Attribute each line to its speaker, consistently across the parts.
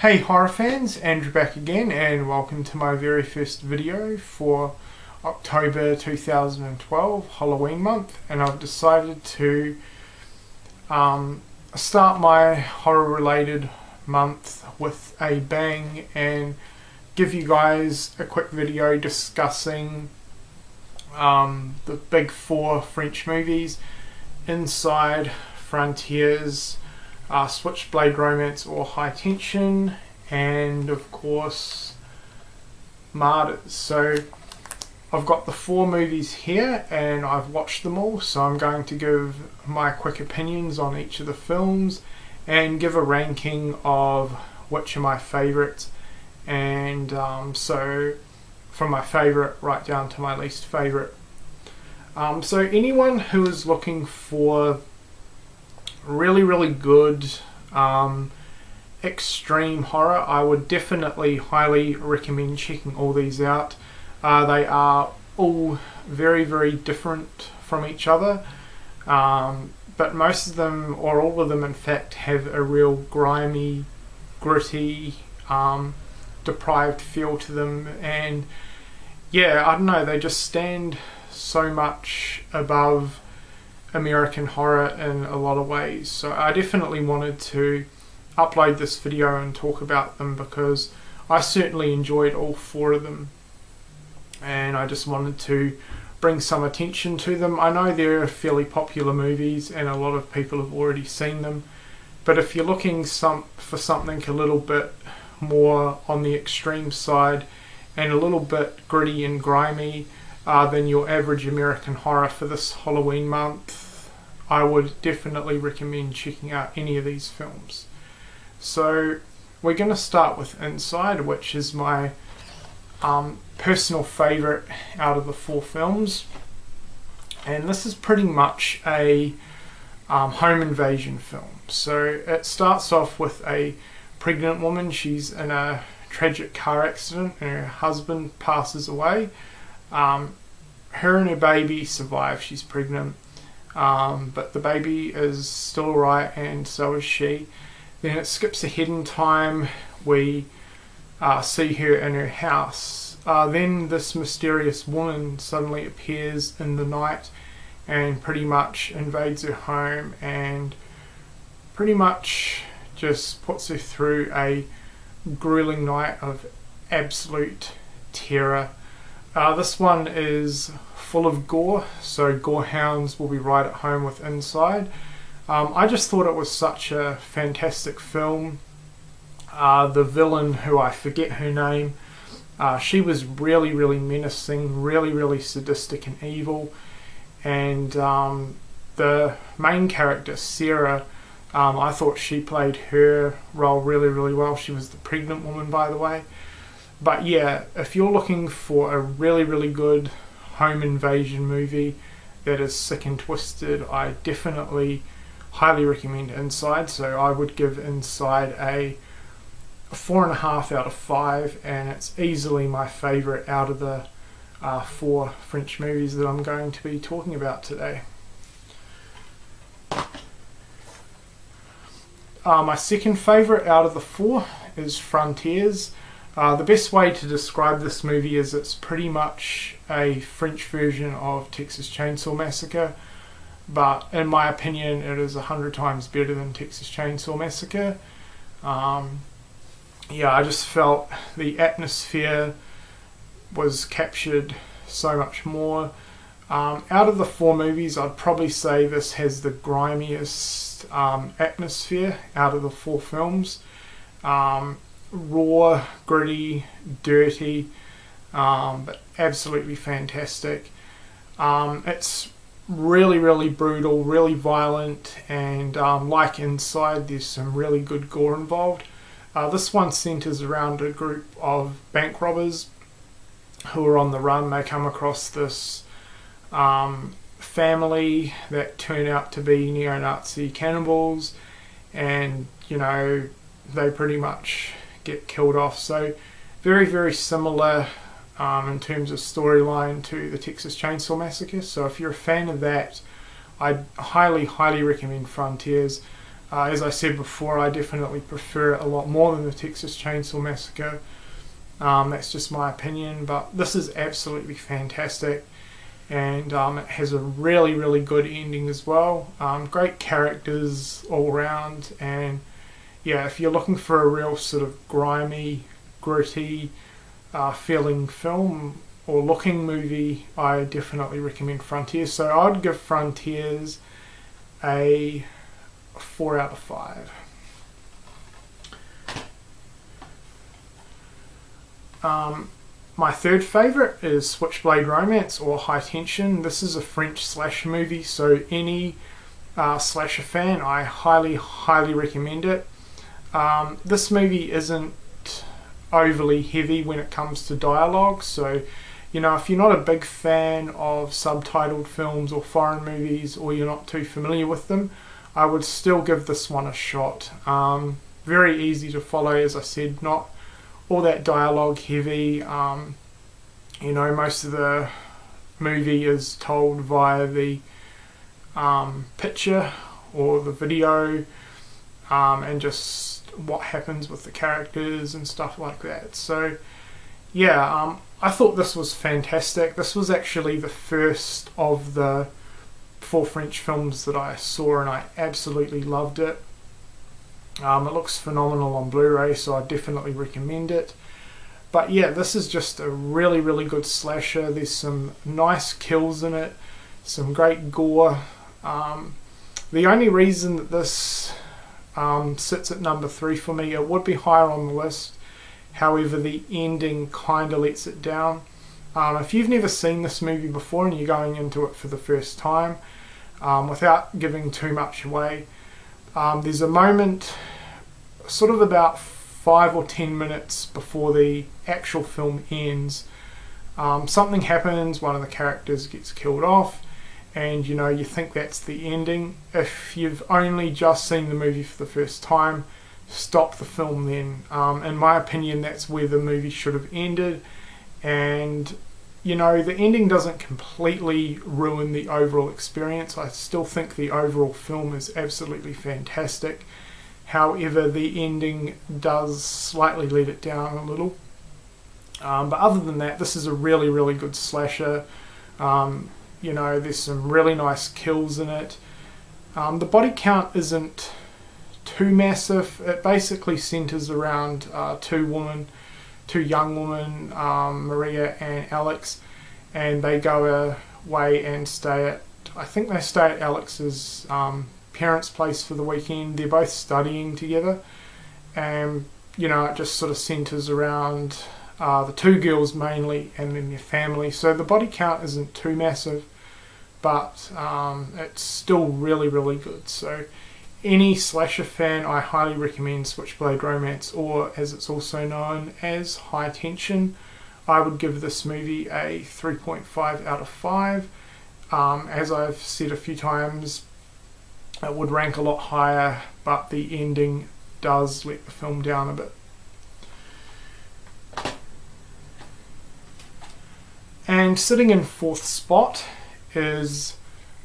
Speaker 1: Hey horror fans, Andrew back again, and welcome to my very first video for October 2012, Halloween month. And I've decided to start my horror related month with a bang and give you guys a quick video discussing the big four French movies: Inside, Frontiers, Switchblade Romance or High Tension, and of course Martyrs. So I've got the four movies here and I've watched them all, so I'm going to give my quick opinions on each of the films and give a ranking of which are my favourites, and so from my favourite right down to my least favourite. So anyone who is looking for really good extreme horror, I would definitely highly recommend checking all these out. They are all very different from each other, but most of them, or all of them in fact, have a real grimy, gritty, deprived feel to them. And yeah, I don't know, they just stand so much above American horror in a lot of ways. So I definitely wanted to upload this video and talk about them because I certainly enjoyed all four of them, and I just wanted to bring some attention to them. I know they're fairly popular movies and a lot of people have already seen them, but if you're looking for something a little bit more on the extreme side and a little bit gritty and grimy than your average American horror for this Halloween month, I would definitely recommend checking out any of these films. So we're going to start with Inside, which is my personal favourite out of the four films, and this is pretty much a home invasion film. So it starts off with a pregnant woman. She's in a tragic car accident and her husband passes away. Her and her baby survive. She's pregnant, but the baby is still alright and so is she. Then it skips ahead in time. We see her in her house. Then this mysterious woman suddenly appears in the night and pretty much invades her home and pretty much just puts her through a grueling night of absolute terror. This one is full of gore, so gore hounds will be right at home with Inside. I just thought it was such a fantastic film. The villain, who I forget her name, she was really menacing, really sadistic and evil. And the main character, Sarah, I thought she played her role really well. She was the pregnant woman, by the way. But yeah, if you're looking for a really good home invasion movie that is sick and twisted, I definitely highly recommend Inside. So I would give Inside a 4.5 out of 5, and it's easily my favourite out of the four French movies that I'm going to be talking about today. My second favourite out of the four is Frontiers. The best way to describe this movie is it's pretty much a French version of Texas Chainsaw Massacre, but in my opinion it is 100 times better than Texas Chainsaw Massacre. Yeah, I just felt the atmosphere was captured so much more. Out of the four movies, I'd probably say this has the grimiest atmosphere out of the four films. Raw, gritty, dirty, but absolutely fantastic. It's really brutal, really violent, and like Inside, there's some really good gore involved. This one centers around a group of bank robbers who are on the run. They come across this family that turn out to be neo-Nazi cannibals, and you know, they pretty much get killed off. So very similar in terms of storyline to the Texas Chainsaw Massacre. So if you're a fan of that, I'd highly recommend Frontiers. As I said before, I definitely prefer it a lot more than the Texas Chainsaw Massacre. That's just my opinion, but this is absolutely fantastic, and it has a really, really good ending as well. Great characters all around, and yeah, if you're looking for a real sort of grimy, gritty feeling film or looking movie, I definitely recommend Frontiers. So I'd give Frontiers a 4 out of 5. My third favourite is Switchblade Romance, or High Tension. This is a French slasher movie, so any slasher fan, I highly, highly recommend it. This movie isn't overly heavy when it comes to dialogue, so if you're not a big fan of subtitled films or foreign movies, or you're not too familiar with them, I would still give this one a shot. Very easy to follow, as I said, not all that dialogue heavy. Most of the movie is told via the picture or the video, and just what happens with the characters and stuff like that. So yeah, I thought this was fantastic. This was actually the first of the 4 French films that I saw, and I absolutely loved it. It looks phenomenal on Blu-ray, so I definitely recommend it. But yeah, this is just a really, really good slasher. There's some nice kills in it, some great gore. The only reason that this sits at number 3 for me, it would be higher on the list, however the ending kind of lets it down. If you've never seen this movie before and you're going into it for the first time, without giving too much away, there's a moment sort of about 5 or 10 minutes before the actual film ends. Something happens, one of the characters gets killed off, and you think that's the ending. If you've only just seen the movie for the first time, stop the film then. In my opinion, that's where the movie should have ended, and the ending doesn't completely ruin the overall experience. I still think the overall film is absolutely fantastic. However, the ending does slightly let it down a little. But other than that, this is a really, really good slasher. There's some really nice kills in it. The body count isn't too massive. It basically centers around two young women, Maria and Alex, and they go away and I think they stay at Alex's parents' place for the weekend. They're both studying together, and it just sort of centers around the 2 girls mainly, and then their family. So the body count isn't too massive, but it's still really, really good. So any slasher fan, I highly recommend Switchblade Romance, or as it's also known as High Tension. I would give this movie a 3.5 out of 5. As I've said a few times, it would rank a lot higher, but the ending does let the film down a bit. And sitting in 4th spot is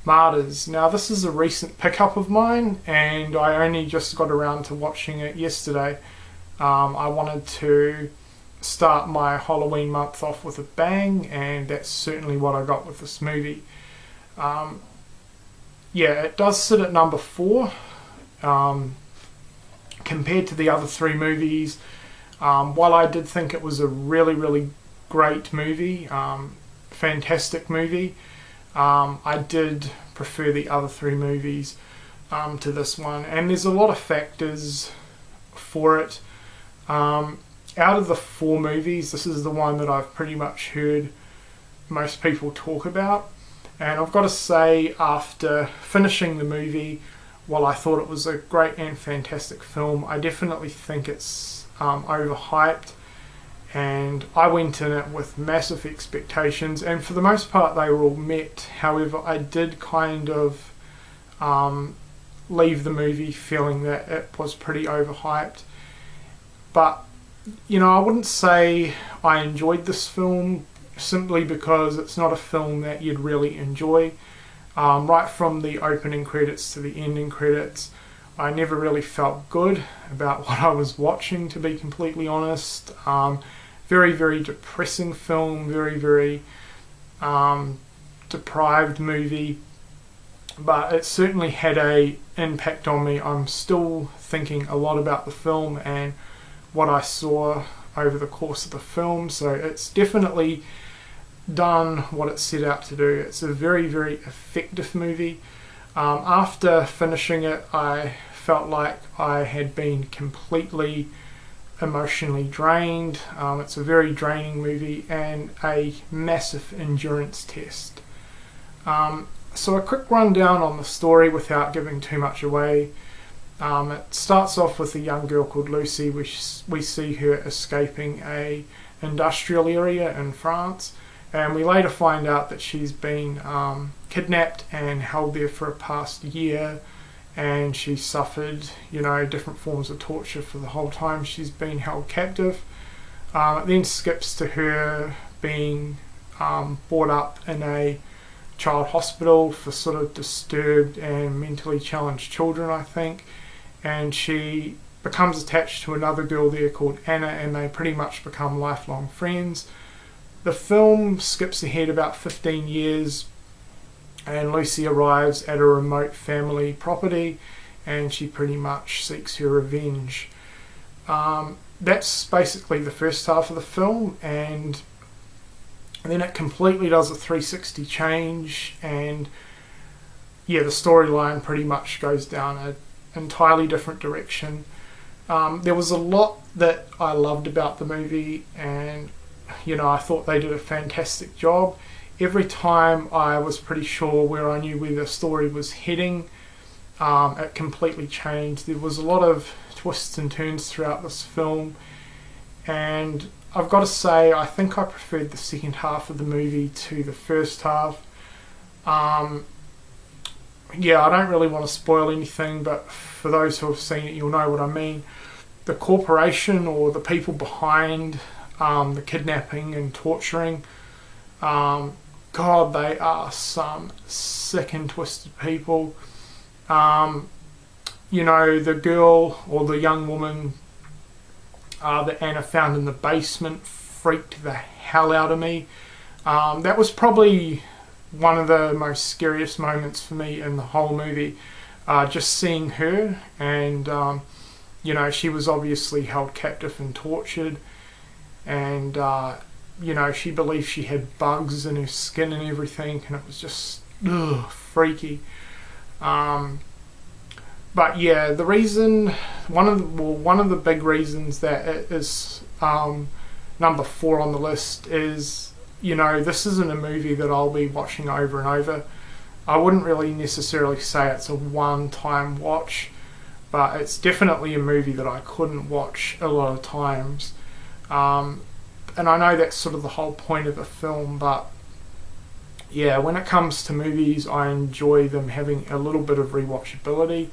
Speaker 1: Martyrs. Now this is a recent pickup of mine, and I only just got around to watching it yesterday. I wanted to start my Halloween month off with a bang, and that's certainly what I got with this movie. Yeah, it does sit at number 4. Compared to the other 3 movies, while I did think it was a really, really great movie, fantastic movie, I did prefer the other 3 movies to this one, and there's a lot of factors for it. Out of the 4 movies, this is the one that I've pretty much heard most people talk about, and I've got to say, after finishing the movie, while I thought it was a great and fantastic film, I definitely think it's overhyped. And I went in it with massive expectations, and for the most part they were all met. However, I did kind of leave the movie feeling that it was pretty overhyped. But I wouldn't say I enjoyed this film, simply because it's not a film that you'd really enjoy. Right from the opening credits to the ending credits, I never really felt good about what I was watching, to be completely honest. Very, very depressing film, very, very deprived movie, but it certainly had a impact on me. I'm still thinking a lot about the film and what I saw over the course of the film, so it's definitely done what it set out to do. It's a very, very effective movie. After finishing it, I felt like I had been completely emotionally drained. It's a very draining movie and a massive endurance test. So a quick rundown on the story without giving too much away. It starts off with a young girl called Lucy, which we see her escaping a industrial area in France, and we later find out that she's been kidnapped and held there for a past year, and she suffered, different forms of torture for the whole time she's been held captive. It then skips to her being brought up in a child hospital for sort of disturbed and mentally challenged children, I think, and she becomes attached to another girl there called Anna, and they pretty much become lifelong friends. The film skips ahead about 15 years, and Lucy arrives at a remote family property, and she pretty much seeks her revenge. That's basically the first half of the film, and then it completely does a 360 change, and the storyline pretty much goes down an entirely different direction. There was a lot that I loved about the movie, and I thought they did a fantastic job. Every time I was pretty sure I knew where the story was heading, it completely changed. There was a lot of twists and turns throughout this film, and I've got to say, I think I preferred the second half of the movie to the first half. I don't really want to spoil anything, but for those who have seen it, you'll know what I mean. The corporation, or the people behind the kidnapping and torturing, God, they are some sick and twisted people. The girl, or the young woman that Anna found in the basement, freaked the hell out of me. That was probably one of the most scariest moments for me in the whole movie. Just seeing her, and she was obviously held captive and tortured, and she believed she had bugs in her skin and everything, and it was just freaky. But the reason, one of the big reasons that it is number 4 on the list is, this isn't a movie that I'll be watching over and over. I wouldn't really necessarily say it's a one-time watch, but it's definitely a movie that I couldn't watch a lot of times. And I know that's sort of the whole point of the film, but when it comes to movies, I enjoy them having a little bit of rewatchability,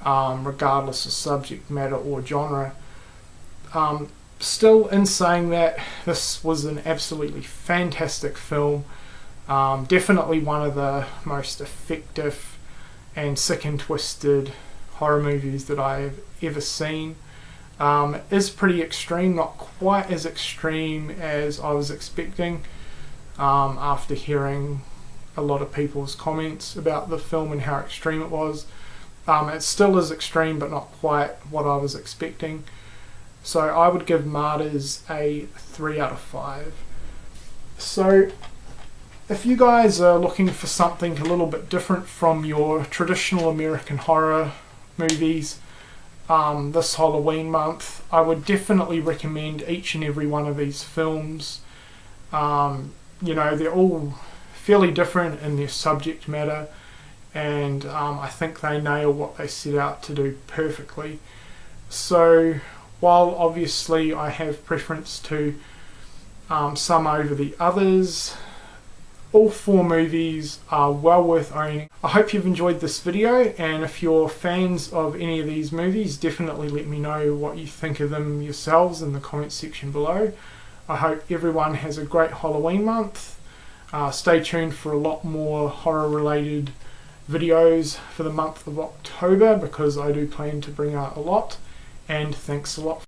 Speaker 1: regardless of subject matter or genre. Still, in saying that, this was an absolutely fantastic film. Definitely one of the most effective and sick and twisted horror movies that I've ever seen. It is pretty extreme, not quite as extreme as I was expecting, after hearing a lot of people's comments about the film and how extreme it was. It still is extreme, but not quite what I was expecting. So I would give Martyrs a 3 out of 5. So if you guys are looking for something a little bit different from your traditional American horror movies this Halloween month, I would definitely recommend each and every one of these films. They're all fairly different in their subject matter, and I think they nail what they set out to do perfectly. So while obviously I have preference to some over the others, all 4 movies are well worth owning. I hope you've enjoyed this video, and if you're fans of any of these movies, definitely let me know what you think of them yourselves in the comments section below. I hope everyone has a great Halloween month. Stay tuned for a lot more horror related videos for the month of October, because I do plan to bring out a lot. And thanks a lot.